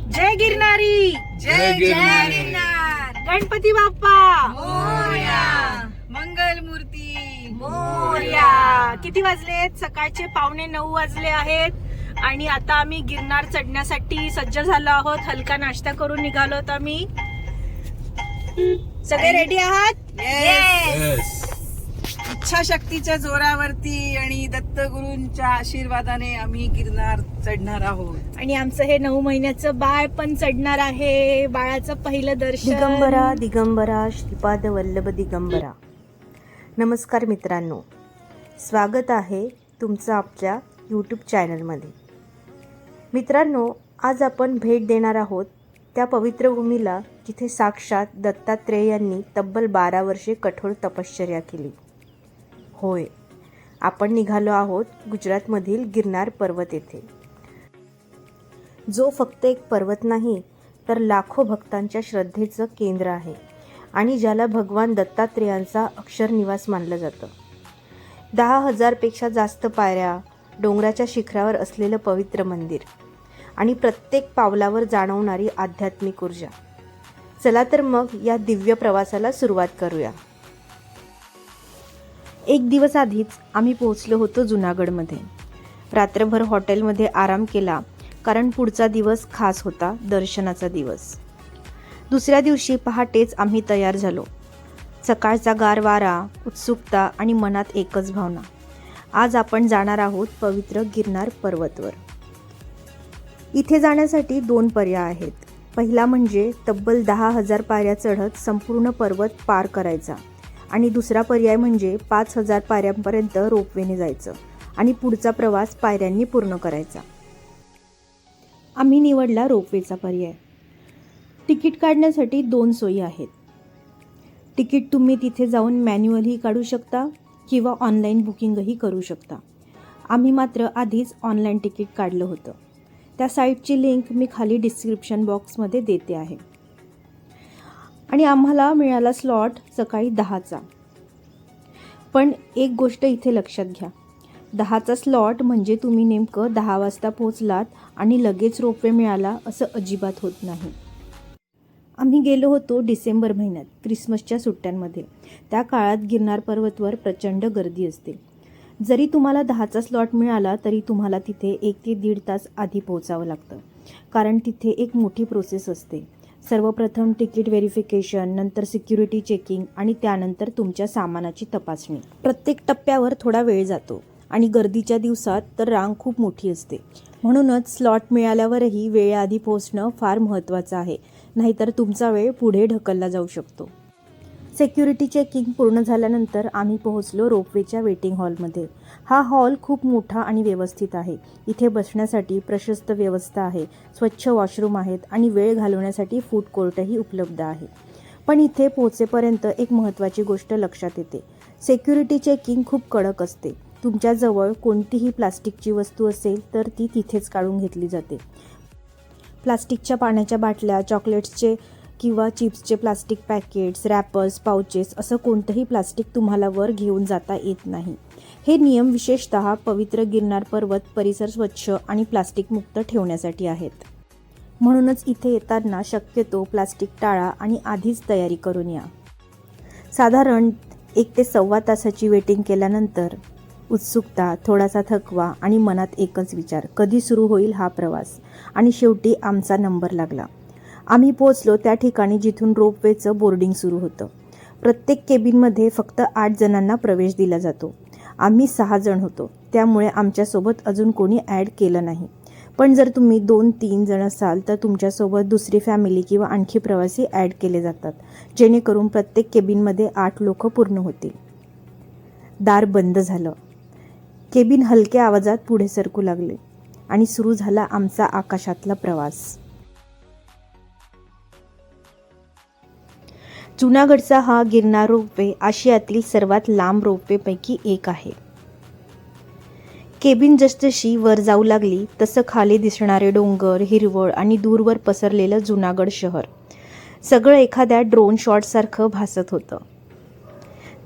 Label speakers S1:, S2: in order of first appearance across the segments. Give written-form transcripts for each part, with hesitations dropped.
S1: जय गिरनारी,
S2: जय गिरनारी.
S1: गणपती बाप्पा
S2: मोरया.
S1: मंगल मूर्ती मोरया. किती वाजलेत? सकाळचे 8:45 वाजले आहेत आणि आता आम्ही गिरनार चढण्यासाठी सज्ज झालो आहोत. हलका नाश्ता करून निघालो आहोत आम्ही. सगळे रेडी आहात?
S2: Yes.
S3: इच्छाशक्तीच्या जोरावरती आणि दत्तगुरूंच्या आशीर्वादाने आम्ही गिरनार चढणार आहोत.
S1: आणि आमचं हे 9 महिन्याचं बाळ पण चढणार आहे. बाळाचं पहिलं दर्शन.
S4: दिगंबरा दिगंबरा श्रीपाद वल्लभ दिगंबरा. नमस्कार मित्रांनो, स्वागत आहे तुमचं आपल्या यूट्यूब चॅनलमध्ये. मित्रांनो, आज आपण भेट देणार आहोत त्या पवित्र भूमीला जिथे साक्षात दत्तात्रेय यांनी तब्बल 12 वर्षे कठोर तपश्चर्या केली. होय, आपण निघालो आहोत गुजरातमधील गिरनार पर्वत येथे, जो फक्त एक पर्वत नाही तर लाखो भक्तांच्या श्रद्धेचं केंद्र आहे आणि ज्याला भगवान दत्तात्रेयांचा अक्षरनिवास मानलं जातं. 10,000 पेक्षा जास्त पायऱ्या, डोंगराच्या शिखरावर असलेलं पवित्र मंदिर आणि प्रत्येक पावलावर जाणवणारी आध्यात्मिक ऊर्जा. चला तर मग या दिव्य प्रवासाला सुरुवात करूया. एक दिवस आधीच आम्ही पोहोचलो होतो जुनागडमध्ये. रात्रभर हॉटेलमध्ये आराम केला, कारण पुढचा दिवस खास होता, दर्शनाचा दिवस. दुसऱ्या दिवशी पहाटेच आम्ही तयार झालो. सकाळचा गार वारा, उत्सुकता आणि मनात एकच भावना, आज आपण जाणार आहोत पवित्र गिरनार पर्वतवर. इथे जाण्यासाठी 2 पर्याय आहेत. पहिला म्हणजे तब्बल 10,000 पायऱ्या चढत संपूर्ण पर्वत पार करायचा आणि दुसरा पर्याय म्हणजे 5,000 पायऱ्यांपर्यंत रोपवेने जायचं आणि पुढचा प्रवास पायऱ्यांनी पूर्ण करायचा. आम्ही निवडला रोपवेचा पर्याय. तिकीट काढण्यासाठी 2 सोयी आहेत. तिकीट तुम्ही तिथे जाऊन मॅन्युअलही काढू शकता किंवा ऑनलाईन बुकिंगही करू शकता. आम्ही मात्र आधीच ऑनलाईन तिकीट काढलं होतं. त्या साईटची लिंक मी खाली डिस्क्रिप्शन बॉक्समध्ये देते आहे. आणि आम्हाला मिळाला स्लॉट सकाळी 10चा. पण एक गोष्ट इथे लक्षात घ्या, 10चा स्लॉट म्हणजे तुम्ही नेमकं 10 वाजता पोहोचलात आणि लगेच रोपवे मिळाला असं अजिबात होत नाही. आम्ही गेलो होतो डिसेंबर महिन्यात, क्रिसमसच्या सुट्ट्यांमध्ये. त्या काळात गिरनार पर्वतवर प्रचंड गर्दी असते. जरी तुम्हाला 10चा स्लॉट मिळाला तरी तुम्हाला तिथे 1 ते 1.5 तास आधी पोहोचावं लागतं, कारण तिथे एक मोठी प्रोसेस असते. सर्वप्रथम तिकीट व्हेरिफिकेशन, नंतर सिक्युरिटी चेकिंग आणि त्यानंतर तुमच्या सामानाची तपासणी. प्रत्येक टप्प्यावर थोडा वेळ जातो आणि गर्दीच्या दिवसात तर रांग खूप मोठी असते. म्हणूनच स्लॉट मिळाल्यावरही वेळेआधी पोहोचणं फार महत्त्वाचं आहे, नाहीतर तुमचा वेळ पुढे ढकलला जाऊ शकतो. सिक्युरिटी चेकिंग पूर्ण झाल्यानंतर आम्ही पोहोचलो रोपवेच्या वेटिंग हॉलमध्ये. हा हॉल खूप मोठा आणि व्यवस्थित आहे. इथे बसण्यासाठी प्रशस्त व्यवस्था आहे, स्वच्छ वॉशरूम आहेत आणि वेळ घालवण्यासाठी फूड कोर्टही उपलब्ध आहे. पण इथे पोहोचेपर्यंत एक महत्त्वाची गोष्ट लक्षात येते. सिक्युरिटी चेकिंग खूप कडक असते. तुमच्याजवळ कोणतीही प्लास्टिकची वस्तू असेल तर ती तिथेच काढून घेतली जाते. प्लास्टिकच्या पाण्याच्या बाटल्या, चॉकलेट्सचे किंवा चिप्सचे प्लास्टिक पॅकेट्स, रॅपर्स, पाउचेस असं कोणतंही प्लास्टिक तुम्हाला वर घेऊन जाता येत नाही. हे नियम विशेषतः पवित्र गिरनार पर्वत परिसर स्वच्छ आणि प्लास्टिकमुक्त ठेवण्यासाठी आहेत. म्हणूनच इथे येताना शक्यतो प्लास्टिक टाळा आणि आधीच तयारी करून या. साधारण 1 ते सव्वा तासाची वेटिंग केल्यानंतर उत्सुकता, थोडासा थकवा आणि मनात एकच विचार, कधी सुरू होईल हा प्रवास. आणि शेवटी आमचा नंबर लागला. आम्ही पोहोचलो त्या ठिकाणी जिथून रोपवेचं बोर्डिंग सुरू होतं. प्रत्येक केबिनमध्ये फक्त 8 जणांना प्रवेश दिला जातो. आम्ही 6 जण होतो, त्यामुळे आमच्यासोबत अजून कोणी ॲड केलं नाही. पण जर तुम्ही 2-3 जण असाल तर तुमच्यासोबत दुसरी फॅमिली किंवा आणखी प्रवासी ॲड केले जातात, जेणेकरून प्रत्येक केबिनमध्ये 8 लोक पूर्ण होतील. दार बंद झालं. केबिन हलक्या आवाजात पुढे सरकू लागले आणि सुरू झाला आमचा आकाशातला प्रवास. जुनागडचा हा गिरनार रोपवे आशियातील सर्वात लांब रोपवेपैकी एक आहे. केबिन जसजशी वर जाऊ लागली तसं खाली दिसणारे डोंगर, हिरवळ आणि दूरवर पसरलेलं जुनागड शहर सगळं एखाद्या ड्रोन शॉटसारखं भासत होतं.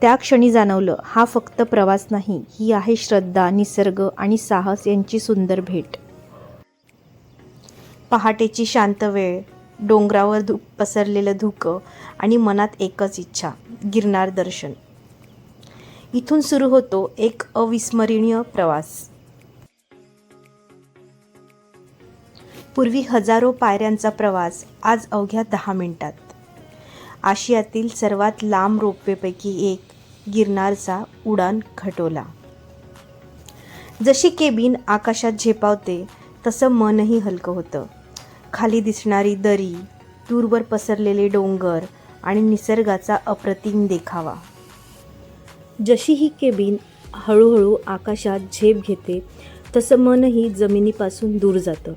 S4: त्या क्षणी जाणवलं, हा फक्त प्रवास नाही, ही आहे श्रद्धा, निसर्ग आणि साहस यांची सुंदर भेट. पहाटेची शांत वेळ, डोंगरावर पसरलेलं धुकं आणि मनात एकच इच्छा, गिरनार दर्शन. इथून सुरू होतो एक अविस्मरणीय प्रवास. पूर्वी हजारो पायऱ्यांचा प्रवास आज अवघ्या 10 मिनिटात. आशियातील सर्वात लांब रोपवेपैकी एक, गिरनारचा उडान खटोला. जशी केबिन आकाशात झेपावते तसं मनही हलकं होतं. खाली दिसणारी दरी, दूरवर पसरलेले डोंगर आणि निसर्गाचा अप्रतिम देखावा. जशी ही केबिन हळूहळू आकाशात झेप घेते तसं मनही जमिनीपासून दूर जातं.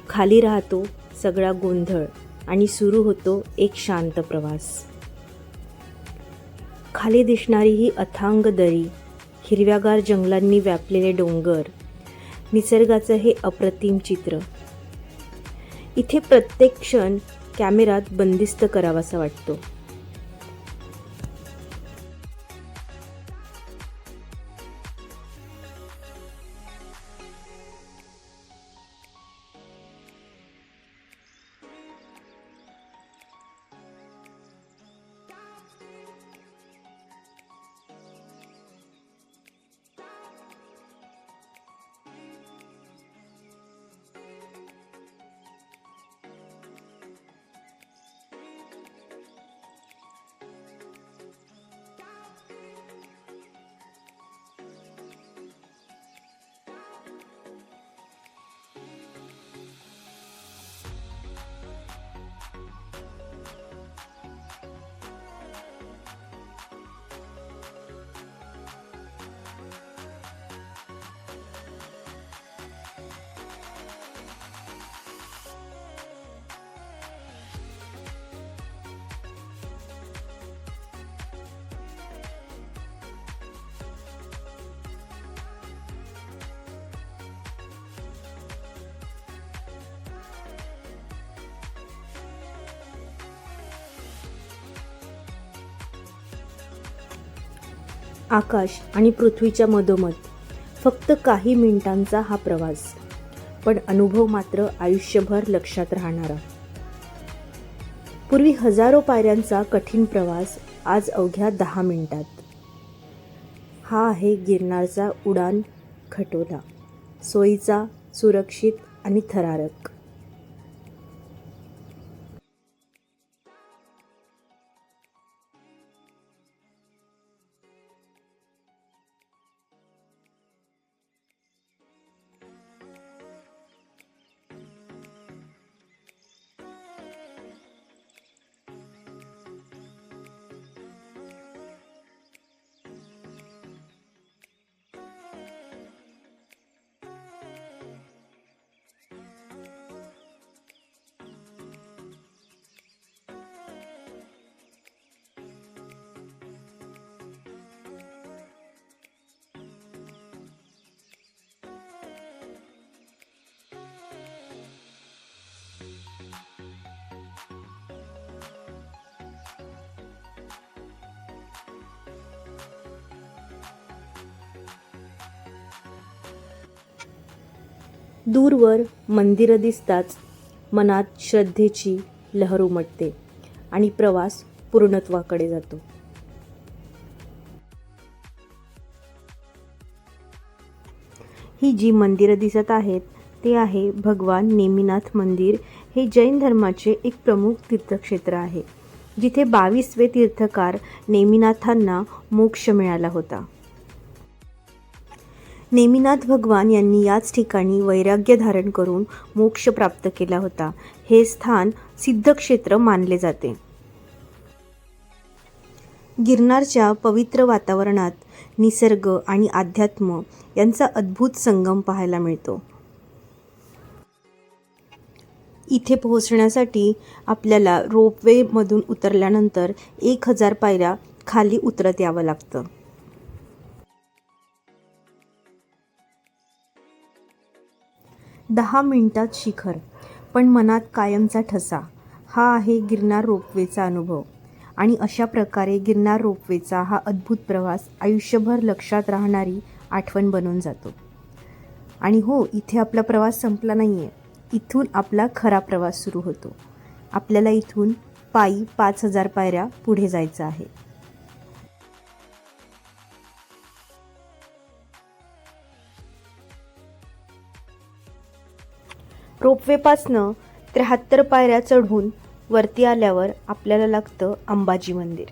S4: खाली राहतो सगळा गोंधळ आणि सुरू होतो एक शांत प्रवास. खाली दिसणारी ही अथांग दरी, हिरव्यागार जंगलांनी व्यापलेले डोंगर, निसर्गाचं हे अप्रतिम चित्र. इथे प्रत्येक क्षण कॅमेऱ्यात बंदिस्त करावासा वाटतो. आकाश आणि पृथ्वीच्या मधोमध फक्त काही मिनिटांचा हा प्रवास, पण अनुभव मात्र आयुष्यभर लक्षात राहणारा. पूर्वी हजारो पायऱ्यांचा कठीण प्रवास आज अवघ्या 10 मिनिटात. हा आहे गिरनारचा उडान खटोला, सोयीचा, सुरक्षित आणि थरारक. दूरवर मंदिरं दिसताच मनात श्रद्धेची लहर उमटते आणि प्रवास पूर्णत्वाकडे जातो. ही जी मंदिरं दिसत आहेत ते आहे भगवान नेमिनाथ मंदिर. हे जैन धर्माचे एक प्रमुख तीर्थक्षेत्र आहे, जिथे 22वे तीर्थकार नेमिनाथांना मोक्ष मिळाला होता. नेमिनाथ भगवान यांनी याच ठिकाणी वैराग्य धारण करून मोक्ष प्राप्त केला होता. हे स्थान सिद्धक्षेत्र मानले जाते. गिरनारच्या पवित्र वातावरणात निसर्ग आणि अध्यात्म यांचा अद्भुत संगम पाहायला मिळतो. इथे पोहोचण्यासाठी आपल्याला रोपवेमधून उतरल्यानंतर 1000 पायऱ्या खाली उतरत यावं लागतं. दहा मिनिटात शिखर, पण मनात कायमचा ठसा. हा आहे गिरनार रोपवेचा अनुभव. आणि अशा प्रकारे गिरनार रोपवेचा हा अद्भुत प्रवास आयुष्यभर लक्षात राहणारी आठवण बनून जातो. आणि हो, इथे आपला प्रवास संपला नाही आहे. इथून आपला खरा प्रवास सुरू होतो. आपल्याला इथून पायी 5000 पायऱ्या पुढे जायचं आहे. रोपवेपासनं 73 पायऱ्या चढून वरती आल्यावर आपल्याला लागतं अंबाजी मंदिर.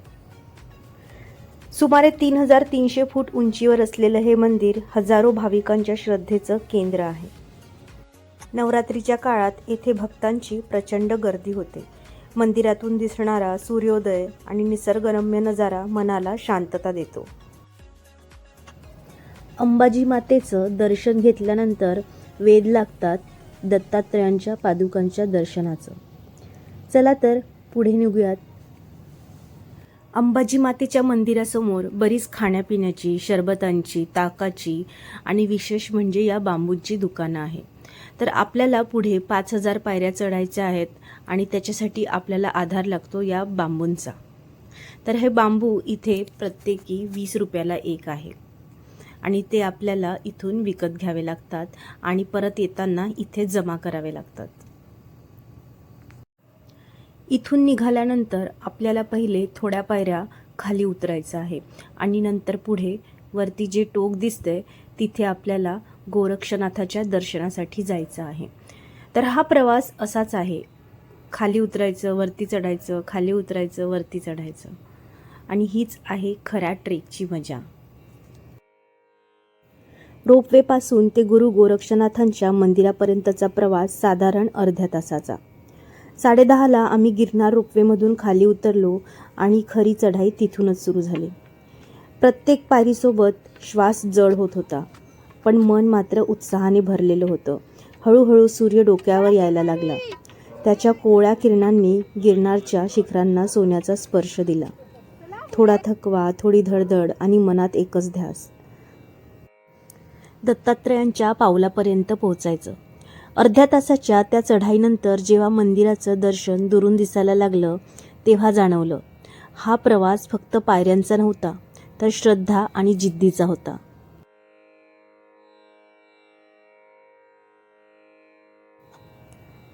S4: सुमारे 3300 फूट उंचीवर असलेलं हे मंदिर हजारो भाविकांच्या श्रद्धेचं केंद्र आहे. नवरात्रीच्या काळात येथे भक्तांची प्रचंड गर्दी होते. मंदिरातून दिसणारा सूर्योदय आणि निसर्गरम्य नजारा मनाला शांतता देतो. अंबाजी मातेचं दर्शन घेतल्यानंतर वेध लागतात दत्तात्रयांच्या पादुकांच्या दर्शनाचं. चला तर पुढे निघूयात. अंबाजी मातेच्या मंदिरासमोर बरीच खाण्यापिण्याची, शरबतांची, ताकाची आणि विशेष म्हणजे या बांबूची दुकानं आहे. तर आपल्याला पुढे 5000 पायऱ्या चढायच्या आहेत आणि त्याच्यासाठी आपल्याला आधार लागतो या बांबूंचा. तर हे बांबू इथे प्रत्येकी 20 रुपयाला एक आहे आणि ते आपल्याला इथून विकत घ्यावे लागतात आणि परत येताना इथे जमा करावे लागतात. इथून निघाल्यानंतर आपल्याला पहिले थोड्या पायऱ्या खाली उतरायचं आहे आणि नंतर पुढे वरती जे टोक दिसतंय तिथे आपल्याला गोरक्षनाथाच्या दर्शनासाठी जायचं आहे. तर हा प्रवास असाच आहे. खाली उतरायचं, वरती चढायचं, खाली उतरायचं, वरती चढायचं आणि हीच आहे खऱ्या ट्रेकची मजा. रोपवेपासून ते गुरु गोरक्षनाथांच्या मंदिरापर्यंतचा प्रवास साधारण अर्ध्या तासाचा. 10:30ला आम्ही गिरनार रोपवेमधून खाली उतरलो आणि खरी चढाई तिथूनच सुरू झाली. प्रत्येक पायरीसोबत श्वास जड होत होता, पण मन मात्र उत्साहाने भरलेलं होतं. हळूहळू सूर्य डोक्यावर यायला लागला. त्याच्या कोवळ्या किरणांनी गिरनारच्या शिखरांना सोन्याचा स्पर्श दिला. थोडा थकवा, थोडी धडधड आणि मनात एकच ध्यास, दत्तात्रयांच्या पावलापर्यंत पोहोचायचं. अर्ध्या तासाच्या त्या चढाईनंतर जेव्हा मंदिराचं दर्शन दुरून दिसायला लागलं तेव्हा जाणवलं हा प्रवास फक्त पायऱ्यांचा नव्हता, तर श्रद्धा आणि जिद्दीचा होता.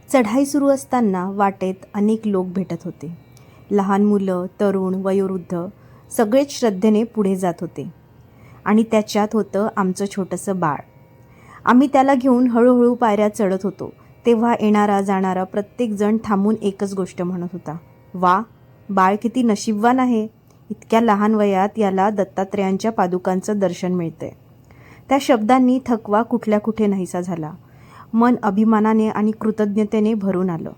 S4: चढाई सुरू असताना वाटेत अनेक लोक भेटत होते. लहान मुलं, तरुण, वयोवृद्ध सगळेच श्रद्धेने पुढे जात होते आणि त्याच्यात होतं आमचं छोटंसं बाळ. आम्ही त्याला घेऊन हळूहळू पायऱ्या चढत होतो तेव्हा येणारा जाणारा प्रत्येकजण थांबून एकच गोष्ट म्हणत होता, वा, बाळ किती नशीबवान आहे, इतक्या लहान वयात याला दत्तात्रयांच्या पादुकांचं दर्शन मिळतंय. त्या शब्दांनी थकवा कुठल्या कुठे नाहीसा झाला. मन अभिमानाने आणि कृतज्ञतेने भरून आलं.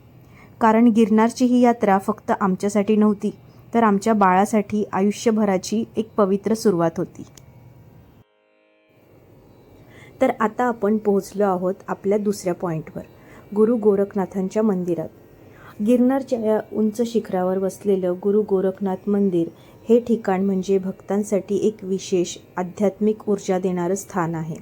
S4: कारण गिरनारची ही यात्रा फक्त आमच्यासाठी नव्हती, तर आमच्या बाळासाठी आयुष्यभराची एक पवित्र सुरुवात होती. तर आता आपण पोहोचलो आहोत आपल्या दुसऱ्या पॉईंटवर, गुरु गोरखनाथांच्या मंदिरात. गिरनारच्या या उंच शिखरावर वसलेलं गुरु गोरखनाथ मंदिर हे ठिकाण म्हणजे भक्तांसाठी एक विशेष आध्यात्मिक ऊर्जा देणारं स्थान आहे.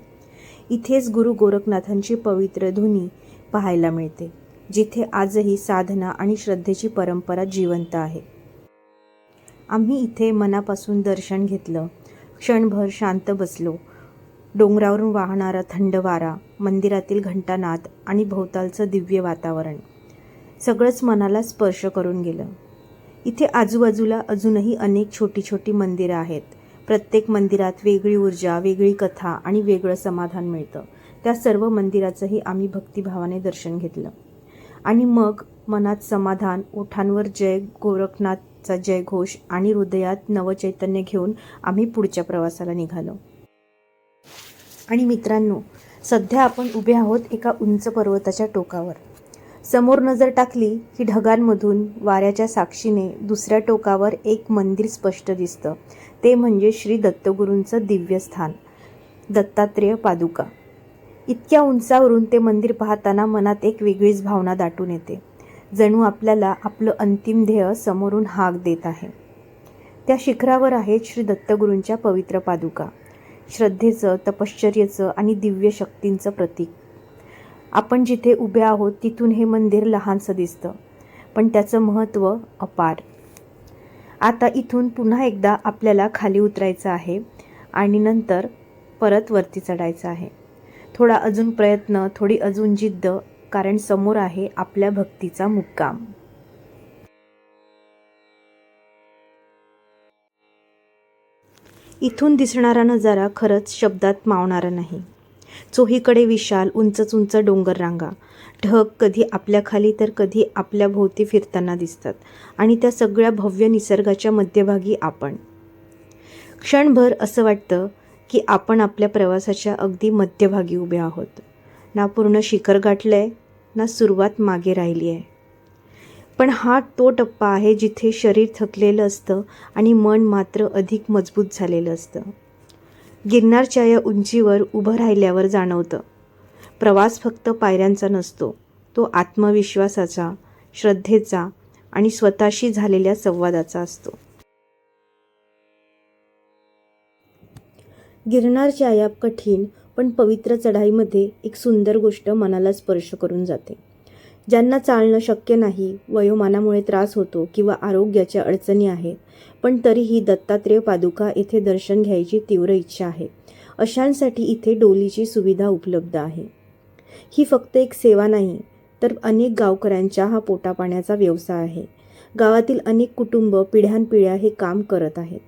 S4: इथेच गुरु गोरखनाथांची पवित्र धुनी पाहायला मिळते, जिथे आजही साधना आणि श्रद्धेची परंपरा जिवंत आहे. आम्ही इथे मनापासून दर्शन घेतलं. क्षणभर शांत बसलो. डोंगरावरून वाहणारा थंड वारा, मंदिरातील घंटानाद आणि भोवतालचं दिव्य वातावरण सगळंच मनाला स्पर्श करून गेलं. इथे आजूबाजूला अजूनही अनेक छोटी छोटी मंदिरं आहेत. प्रत्येक मंदिरात वेगळी ऊर्जा, वेगळी कथा आणि वेगळं समाधान मिळतं. त्या सर्व मंदिराचंही आम्ही भक्तिभावाने दर्शन घेतलं आणि मग मनात समाधान, ओठांवर जय गोरखनाथचा जयघोष आणि हृदयात नवचैतन्य घेऊन आम्ही पुढच्या प्रवासाला निघालो. आणि मित्रांनो, सध्या आपण उभे आहोत एका उंच पर्वताच्या टोकावर. समोर नजर टाकली की ढगांमधून वाऱ्याच्या साक्षीने दुसऱ्या टोकावर एक मंदिर स्पष्ट दिसतं. ते म्हणजे श्री दत्तगुरूंचं दिव्य स्थान, दत्तात्रेय पादुका. इतक्या उंचावरून ते मंदिर पाहताना मनात एक वेगळीच भावना दाटून येते. जणू आपल्याला आपलं अंतिम ध्येय समोरून हाक देत आहे. त्या शिखरावर आहेत श्री दत्तगुरूंच्या पवित्र पादुका, श्रद्धेचं, तपश्चर्येचं आणि दिव्य शक्तींचं प्रतीक. आपण जिथे उभे आहोत तिथून हे मंदिर लहानसं दिसतं, पण त्याचं महत्त्व अपार. आता इथून पुन्हा एकदा आपल्याला खाली उतरायचं आहे आणि नंतर परत वरती चढायचं आहे. थोडा अजून प्रयत्न, थोडी अजून जिद्द, कारण समोर आहे आपल्या भक्तीचा मुक्काम. इथून दिसणारा नजारा खरंच शब्दात मावणारा नाही. चोहीकडे विशाल उंच उंच डोंगर रांगा, ढग कधी आपल्या खाली तर कधी आपल्या भोवती फिरताना दिसतात आणि त्या सगळ्या भव्य निसर्गाच्या मध्यभागी आपण. क्षणभर असं वाटतं की आपण आपल्या प्रवासाच्या अगदी मध्यभागी उभे आहोत. ना पूर्ण शिखर गाठलंय, ना सुरुवात मागे राहिली आहे. पण हा तो टप्पा आहे जिथे शरीर थकलेलं असतं आणि मन मात्र अधिक मजबूत झालेलं असतं. गिरनारच्या या उंचीवर उभं राहिल्यावर जाणवतं, प्रवास फक्त पायऱ्यांचा नसतो, तो आत्मविश्वासाचा, श्रद्धेचा आणि स्वतःशी झालेल्या संवादाचा असतो. गिरनारच्या या कठीण पण पवित्र चढाईमध्ये एक सुंदर गोष्ट मनाला स्पर्श करून जाते. ज्यांना चालणं शक्य नाही, वयोमानामुळे त्रास होतो किंवा आरोग्याच्या अडचणी आहेत, पण तरीही दत्तात्रेय पादुका येथे दर्शन घ्यायची तीव्र इच्छा आहे, अशांसाठी इथे डोलीची सुविधा उपलब्ध आहे. ही फक्त एक सेवा नाही, तर अनेक गावकऱ्यांच्या हा पोटापाण्याचा व्यवसाय आहे. गावातील अनेक कुटुंब पिढ्यानपिढ्या हे काम करत आहेत.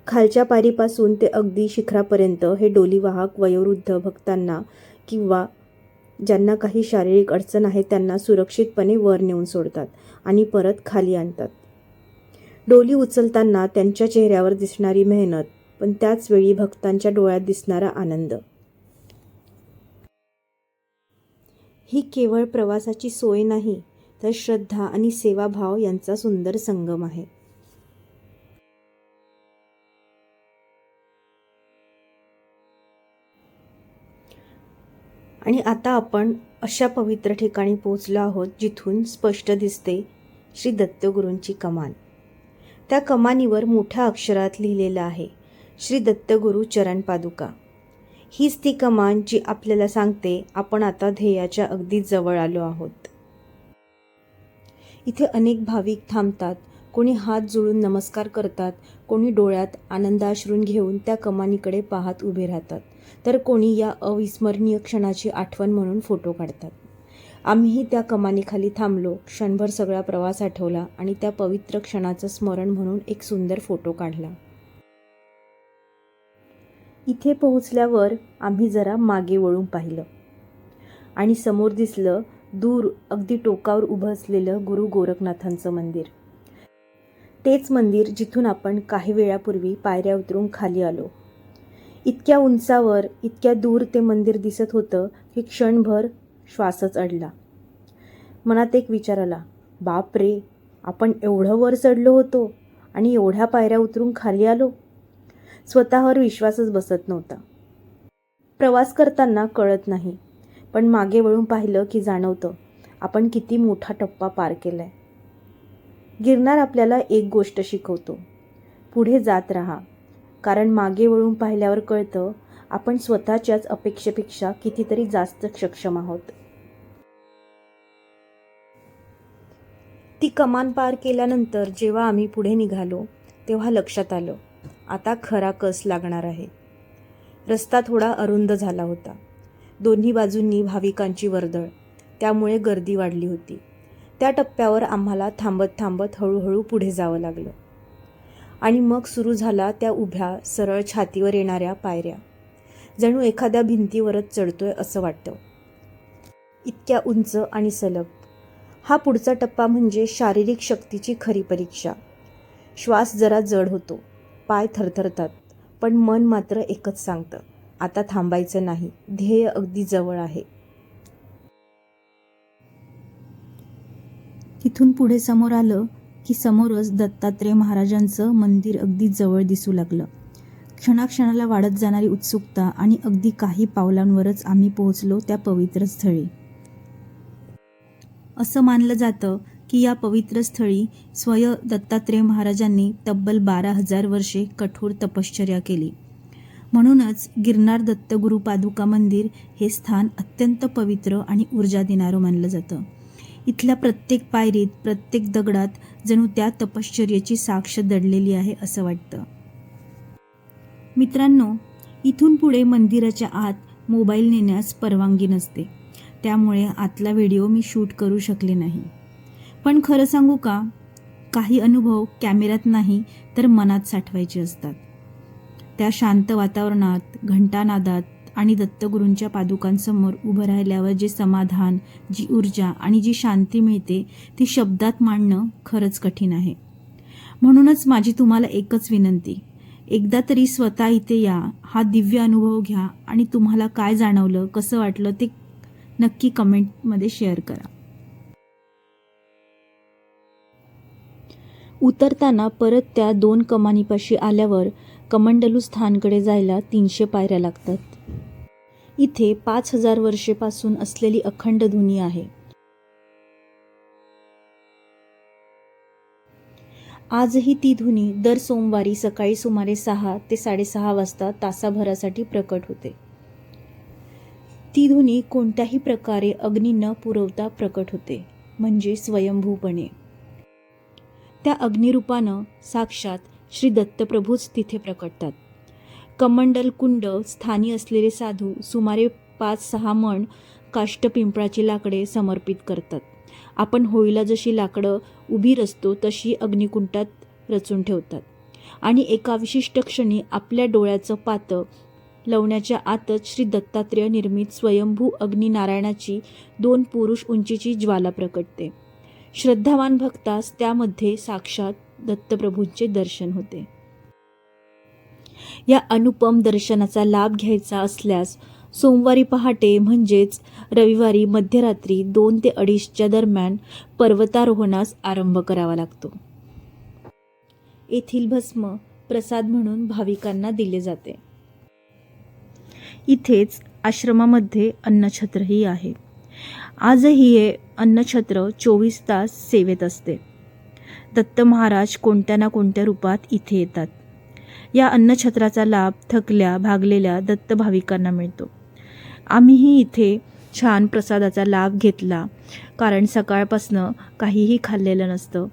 S4: खालच्या पायरीपासून ते अगदी शिखरापर्यंत हे डोलीवाहक वयोवृद्ध भक्तांना किंवा ज्यांना काही शारीरिक अडचण आहे त्यांना सुरक्षितपणे वर नेऊन सोडतात आणि परत खाली आणतात. डोली उचलताना त्यांच्या चेहऱ्यावर दिसणारी मेहनत, पण त्याच वेळी भक्तांच्या डोळ्यात दिसणारा आनंद. ही केवळ प्रवासाची सोय नाही, तर श्रद्धा आणि सेवाभाव यांचा सुंदर संगम आहे. आणि आता आपण अशा पवित्र ठिकाणी पोहोचलो आहोत जिथून स्पष्ट दिसते श्री दत्तगुरूंची कमान. त्या कमानीवर मोठ्या अक्षरात लिहिलेलं आहे, श्री दत्तगुरू चरण पादुका. हीच ती कमान जी आपल्याला सांगते आपण आता ध्येयाच्या अगदी जवळ आलो आहोत. इथे अनेक भाविक थांबतात, कोणी हात जोडून नमस्कार करतात, कोणी डोळ्यात आनंदाश्रून घेऊन त्या कमानीकडे पाहत उभे राहतात, तर कोणी या अविस्मरणीय क्षणाची आठवण म्हणून फोटो काढतात. आम्हीही त्या कमानीखाली थांबलो, क्षणभर सगळा प्रवास आठवला आणि त्या पवित्र क्षणाचं स्मरण म्हणून एक सुंदर फोटो काढला. इथे पोहोचल्यावर आम्ही जरा मागे वळून पाहिलं आणि समोर दिसलं दूर अगदी टोकावर उभं असलेलं गुरु गोरखनाथांचं मंदिर. तेच मंदिर जिथून आपण काही वेळापूर्वी पायऱ्या उतरून खाली आलो. इतक्या उंचावर इतक्या दूर ते मंदिर दिसत होतं की क्षणभर श्वासच अडला. मनात एक विचार आला, बाप रे, आपण एवढं वर चढलो होतो आणि एवढ्या पायऱ्या उतरून खाली आलो. स्वतःवर विश्वासच बसत नव्हता. प्रवास करताना कळत नाही, पण मागे वळून पाहिलं की जाणवतं आपण किती मोठा टप्पा पार केलाय. गिरनार आपल्याला एक गोष्ट शिकवतो, पुढे जात राहा, कारण मागे वळून पाहिल्यावर कळतं आपण स्वतःच्याच अपेक्षेपेक्षा कितीतरी जास्त सक्षम आहोत. ती कमान पार केल्यानंतर जेव्हा आम्ही पुढे निघालो तेव्हा लक्षात आलं, आता खरा कस लागणार आहे. रस्ता थोडा अरुंद झाला होता, दोन्ही बाजूंनी भाविकांची वर्दळ, त्यामुळे गर्दी वाढली होती. त्या टप्प्यावर आम्हाला थांबत थांबत हळूहळू पुढे जावं लागलं आणि मग सुरू झाला त्या उभ्या सरळ छातीवर येणाऱ्या पायऱ्या. जणू एखाद्या भिंतीवरच चढतोय असं वाटतं, इतक्या उंच आणि सलग. हा पुढचा टप्पा म्हणजे शारीरिक शक्तीची खरी परीक्षा. श्वास जरा जड होतो, पाय थरथरतात, पण मन मात्र एकच सांगतं, आता थांबायचं नाही, ध्येय अगदी जवळ आहे. तिथून पुढे समोर आलं की समोरच दत्तात्रेय महाराजांचं मंदिर अगदी जवळ दिसू लागलं. क्षणाक्षणाला वाढत जाणारी उत्सुकता आणि अगदी काही पावलांवरच आम्ही पोहोचलो त्या पवित्र स्थळी. असं मानलं जातं की या पवित्र स्थळी दत्तात्रेय महाराजांनी तब्बल 12,000 वर्षे कठोर तपश्चर्या केली. म्हणूनच गिरनार दत्तगुरू पादुका मंदिर हे स्थान अत्यंत पवित्र आणि ऊर्जा देणारं मानलं जातं. इथल्या प्रत्येक पायरीत, प्रत्येक दगडात जणू त्या तपश्चर्याची साक्ष दडलेली आहे असं वाटतं. मित्रांनो, इथून पुढे मंदिराच्या आत मोबाईल नेण्यास परवानगी नसते. त्यामुळे आतला व्हिडिओ मी शूट करू शकले नाही. पण खरं सांगू का, काही अनुभव कॅमेऱ्यात नाही तर मनात साठवायचे असतात. त्या शांत वातावरणात, घंटानादात आणि दत्तगुरूंच्या पादुकांसमोर उभं राहिल्यावर जे समाधान, जी ऊर्जा आणि जी शांती मिळते ती शब्दात मांडणं खरंच कठीण आहे. म्हणूनच माझी तुम्हाला एकच विनंती, एकदा तरी स्वतः इथे या, हा दिव्य अनुभव घ्या आणि तुम्हाला काय जाणवलं, कसं वाटलं ते नक्की कमेंटमध्ये शेअर करा. उतरताना परत त्या 2 कमानीपाशी आल्यावर कमंडलू स्थानकडे जायला 300 पायऱ्या लागतात. इथे 5000 वर्षेपासून असलेली अखंड धुनी आहे. आजही ती धुनी दर सोमवारी सकाळी सुमारे 6 ते 6:30 वाजता तासाभरासाठी प्रकट होते. ती धुनी कोणत्याही प्रकारे अग्नी न पुरवता प्रकट होते, म्हणजे स्वयंभूपणे. त्या अग्निरूपानं साक्षात श्री दत्तप्रभूच तिथे प्रकटतात. कमंडल कुंड स्थानी असलेले साधू सुमारे 5-6 मण काष्टपिंपळाची लाकडे समर्पित करतात. आपण होळीला जशी लाकडं उभी रचतो तशी अग्निकुंडात रचून ठेवतात आणि एका विशिष्ट क्षणी आपल्या डोळ्याचं पातं लावण्याच्या आतच श्री दत्तात्रेय निर्मित स्वयंभू अग्निनारायणाची 2 पुरुष उंचीची ज्वाला प्रकटते. श्रद्धावान भक्तास त्यामध्ये साक्षात दत्तप्रभूंचे दर्शन होते. या अनुपम दर्शनाचा लाभ घ्यायचा असल्यास सोमवारी पहाटे म्हणजेच रविवारी मध्यरात्री 2 ते 2:30च्या दरम्यान पर्वतारोहणास आरंभ करावा लागतो. येथील भस्म प्रसाद म्हणून भाविकांना दिले जाते. इथेच आश्रमामध्ये अन्नछत्रही आहे. आजही हे अन्नछत्र 24 तास सेवेत असते. दत्त महाराज कोणत्या ना कोणत्या रूपात इथे येतात. या अन्नछत्राचा लाभ थकल्या भागलेल्या दत्त भाविकांना मिळतो. आम्हीही इथे छान प्रसादाचा लाभ घेतला, कारण सकाळपासनं काहीही खाल्लेलं नसतं.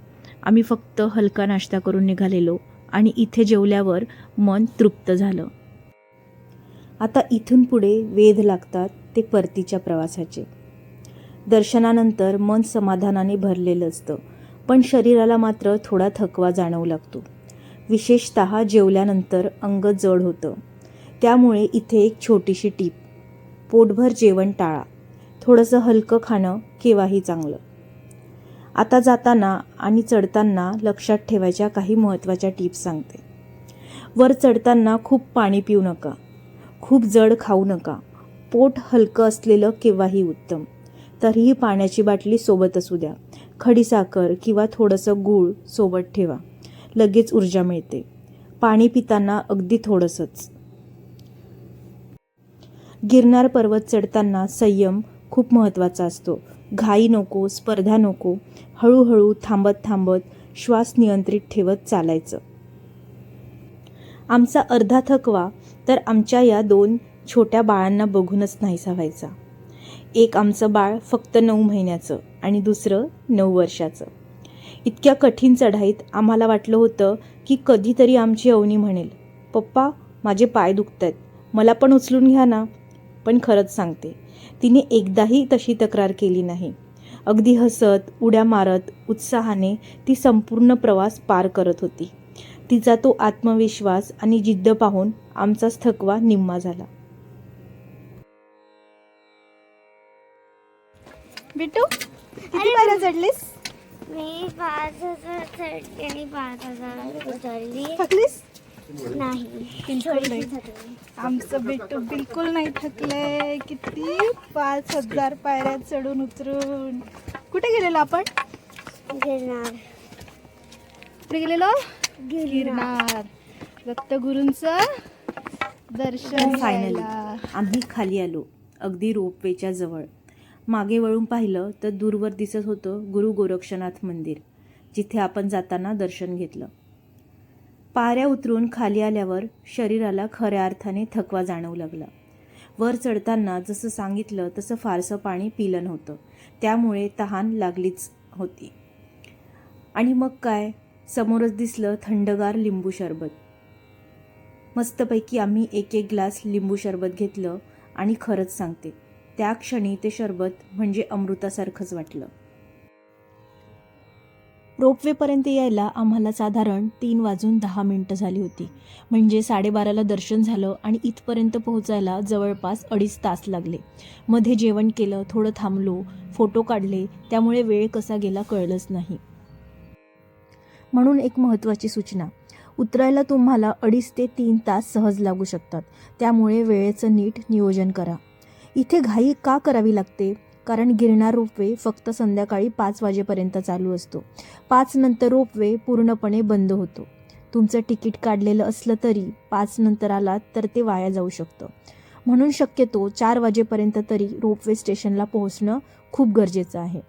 S4: आम्ही फक्त हलका नाश्ता करून निघालेलो आणि इथे जेवल्यावर मन तृप्त झालं. आता इथून पुढे वेध लागतात ते परतीच्या प्रवासाचे. दर्शनानंतर मन समाधानाने भरलेलं असतं, पण शरीराला मात्र थोडा थकवा जाणवू लागतो. विशेषतः जेवल्यानंतर अंग जड होतं. त्यामुळे इथे एक छोटीशी टीप: पोटभर जेवण टाळा. थोडंसं हलकं खाणं केव्हाही चांगलं. आता जाताना आणि चढताना लक्षात ठेवायच्या काही महत्त्वाच्या टिप्स सांगते. वर चढताना खूप पाणी पिऊ नका. खूप जड खाऊ नका. पोट हलकं असलेलं केव्हाही उत्तम. तरीही पाण्याची बाटली सोबत असू द्या. खडीसाखर किंवा थोडंसं गूळ सोबत ठेवा. लगेच ऊर्जा मिळते. पाणी पिताना अगदी थोडंसंच. गिरनार पर्वत चढताना संयम खूप महत्त्वाचा असतो. घाई नको, स्पर्धा नको. हळूहळू थांबत थांबत श्वास नियंत्रित ठेवत चालायचं. आमचा अर्धा थकवा तर आमच्या या 2 छोट्या बाळांना बघूनच नाहीसा व्हायचा. एक आमचं बाळ फक्त 9 महिन्याचं आणि दुसरं 9 वर्षाचं. इतक्या कठीण चढाईत आम्हाला वाटलं होतं की कधीतरी आमची अवनी म्हणेल, पप्पा माझे पाय दुखतायत, मला पण उचलून घ्या ना. पण खरंच सांगते, तिने एकदाही तशी तक्रार केली नाही. अगदी हसत, उड्या मारत, उत्साहाने ती संपूर्ण प्रवास पार करत होती. तिचा तो आत्मविश्वास आणि जिद्द पाहून आमचाच थकवा निम्मा झाला.
S1: बिट्टू, किती पायऱ्या चढलीस?
S2: मी 5000 चढली आणि 5000 उतरली
S1: थकलीस?
S2: नाही.
S1: आमचं बिट्टू बिलकुल नाही थकले. किती 5000 पायऱ्या चढून उतरून. कुठे गेलेलो आपण?
S2: गिरनार.
S1: कुठे गेलेलो? गिरनार. दत्तगुरूंचं दर्शन
S4: फायनली
S1: घ्यायला.
S4: आम्ही खाली आलो, अगदी रोपवेच्या जवळ. मागे वळून पाहिलं तर दूरवर दिसत होतं गुरु गोरक्षनाथ मंदिर, जिथे आपण जाताना दर्शन घेतलं. पायऱ्या उतरून खाली आल्यावर शरीराला खऱ्या अर्थाने थकवा जाणवू लागला. वर चढताना जसं सांगितलं तसं फारसं पाणी पिलं नव्हतं, त्यामुळे तहान लागलीच होती. आणि मग काय, समोरच दिसलं थंडगार लिंबू सरबत. मस्तपैकी आम्ही 1-1 ग्लास लिंबू सरबत घेतलं आणि खरंच सांगते, त्या क्षणी ते शरबत म्हणजे अमृतासारखंच वाटलं. रोपवेपर्यंत यायला आम्हाला साधारण 3:10 झाली होती. म्हणजे 12:30ला दर्शन झालं आणि इथपर्यंत पोहोचायला जवळपास 2.5 तास लागले. मध्ये जेवण केलं, थोडं थांबलो, फोटो काढले, त्यामुळे वेळ कसा गेला कळलंच नाही. म्हणून एक महत्त्वाची सूचना, उतरायला तुम्हाला 2.5 ते 3 तास सहज लागू शकतात. त्यामुळे वेळेचं नीट नियोजन करा. इथे घाई का करावी लागते? कारण गिरनार रोपवे फक्त संध्याकाळी 5 वाजेपर्यंत चालू असतो. 5 नंतर रोपवे पूर्णपणे बंद होतो. तुमचं तिकीट काढलेलं असलं तरी 5 नंतर आलात तर ते वाया जाऊ शकतं. म्हणून शक्यतो 4 वाजेपर्यंत तरी रोपवे स्टेशनला पोहोचणं खूप गरजेचं आहे.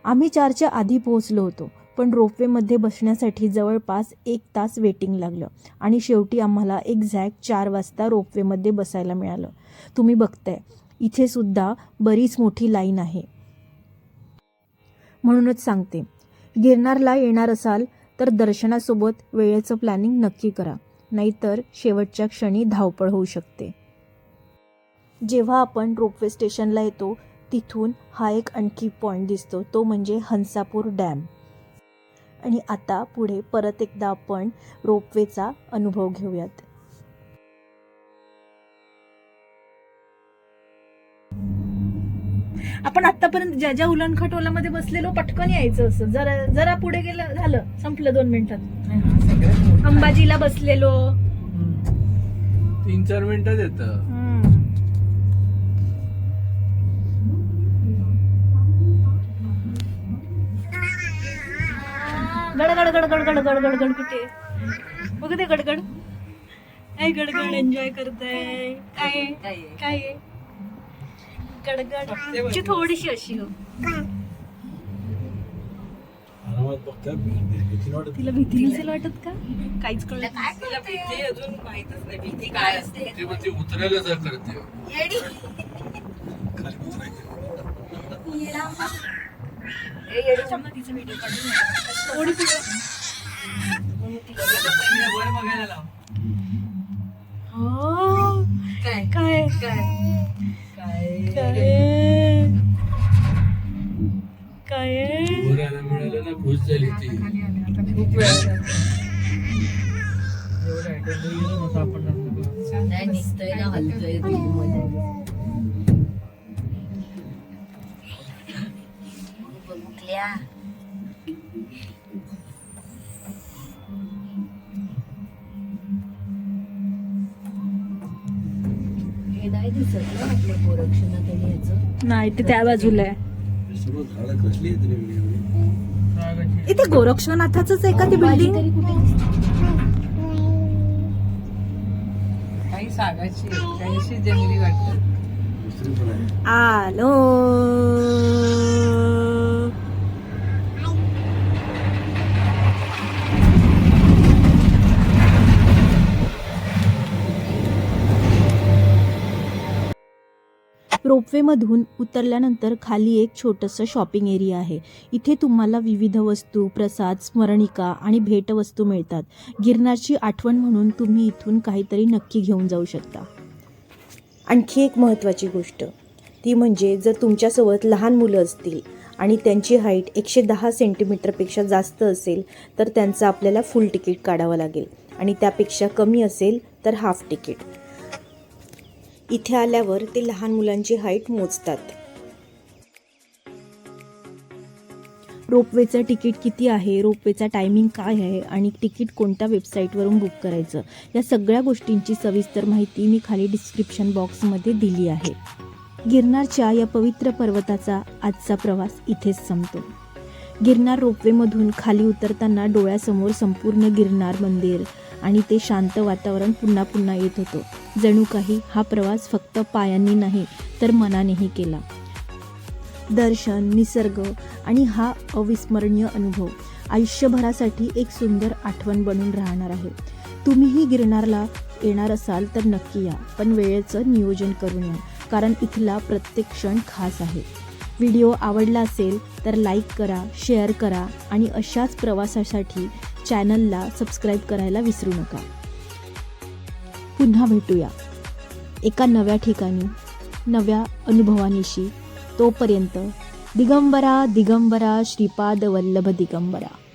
S4: आम्ही 4च्या आधी पोहोचलो होतो, पण रोपवेमध्ये बसण्यासाठी जवळपास 1 तास वेटिंग लागलं आणि शेवटी आम्हाला एक्झॅक्ट 4 वाजता रोपवेमध्ये बसायला मिळालं. तुम्ही बघताय इथे सुद्धा बरीच मोठी लाईन आहे. म्हणूनच सांगते, गिरनारला येणार असाल तर दर्शनासोबत वेळेचं प्लॅनिंग नक्की करा, नाहीतर शेवटच्या क्षणी धावपळ होऊ शकते. जेव्हा आपण रोपवे स्टेशनला येतो तिथून हा एक आणखी पॉईंट दिसतो, तो म्हणजे हंसापूर डॅम. आणि आता पुढे परत एकदा आपण रोपवेचा अनुभव घेऊयात.
S1: आपण आतापर्यंत ज्या ज्या उलनखट ओलामध्ये बसलेलो पटकन यायचं, असं जरा पुढे गेलं झालं, संपलं 2 मिनिटात. अंबाजीला बसलेलो
S5: 3-4 मिनिटात येतं.
S1: गडगड गडगड गडगड गडगड कुठे बघ ते गडगड. काय गडगड एन्जॉय करताय? काय काय गडगड ची थोडीशी अशी हो. तिला भीती नसेल वाटत का? काहीच कळत नाही.
S3: भीती अजून माहितच नाही भीती काय असते.
S5: ती उतरायला जर करते
S1: थोडी पुढे
S3: वर बघायला लाव.
S1: हो.
S3: काय
S1: काय
S3: काय
S1: काय काय
S5: बोलायला मिळालं ना, खुश झाली ती.
S3: खूप वेळ
S6: दिसतोय ना, हलतोय बघल्या. हे नाही दिसत ना आपल्या गोरक्षनाथ आणि याचं.
S1: नाही ते त्या बाजूला आहे.
S5: सर्व झाडं कसली आहेत रे वेगळी.
S1: इथे गोरक्षनाथाचंच आहे का ते बिल्डिंग?
S6: तरी कुठे दिसते?
S3: काही सागाची काही अशी जंगली वाटत.
S5: दुसरी पण आहे.
S1: आलो.
S4: रोपवेमधून उतरल्यानंतर खाली एक छोटंसं शॉपिंग एरिया आहे. इथे तुम्हाला विविध वस्तू, प्रसाद, स्मरणिका आणि भेटवस्तू मिळतात. गिरनारची आठवण म्हणून तुम्ही इथून काहीतरी नक्की घेऊन जाऊ शकता. आणखी एक महत्त्वाची गोष्ट ती म्हणजे जर तुमच्यासोबत लहान मुलं असतील आणि त्यांची हाईट 110 सेंटीमीटरपेक्षा जास्त असेल तर त्यांचं आपल्याला फुल तिकीट काढावं लागेल आणि त्यापेक्षा कमी असेल तर हाफ तिकीट. इथे आल्यावर ते लहान मुलांची हाईट मोजतात. रोपवेचं तिकीट किती आहे, रोपवेचा टायमिंग काय आहे आणि तिकीट कोणत्या वेबसाईटवरून बुक करायचं, या सगळ्या गोष्टींची सविस्तर माहिती मी खाली डिस्क्रिप्शन बॉक्समध्ये दिली आहे. गिरनारच्या या पवित्र पर्वताचा आजचा प्रवास इथेच संपतो. गिरनार रोपवेमधून खाली उतरताना डोळ्यासमोर संपूर्ण गिरनार मंदिर आणि ते शांत वातावरण पुन्हा पुन्हा येत होतं. जणू काही हा प्रवास फक्त पायांनी नाही तर मनानेही केला. दर्शन, निसर्ग आणि हा अविस्मरणीय अनुभव आयुष्यभरासाठी एक सुंदर आठवण बनून राहणार आहे. तुम्हीही गिरनारला येणार असाल तर नक्की या, पण वेळेचं नियोजन करून या, कारण इथला प्रत्येक क्षण खास आहे. व्हिडिओ आवडला असेल तर लाईक करा, शेअर करा आणि अशाच प्रवासासाठी चॅनलला सबस्क्राईब करायला विसरू नका. पुन्हा भेटूया एका नव्या ठिकाणी,
S7: नव्या अनुभवानिशी. तोपर्यंत दिगंबरा दिगंबरा श्रीपाद वल्लभ दिगंबरा.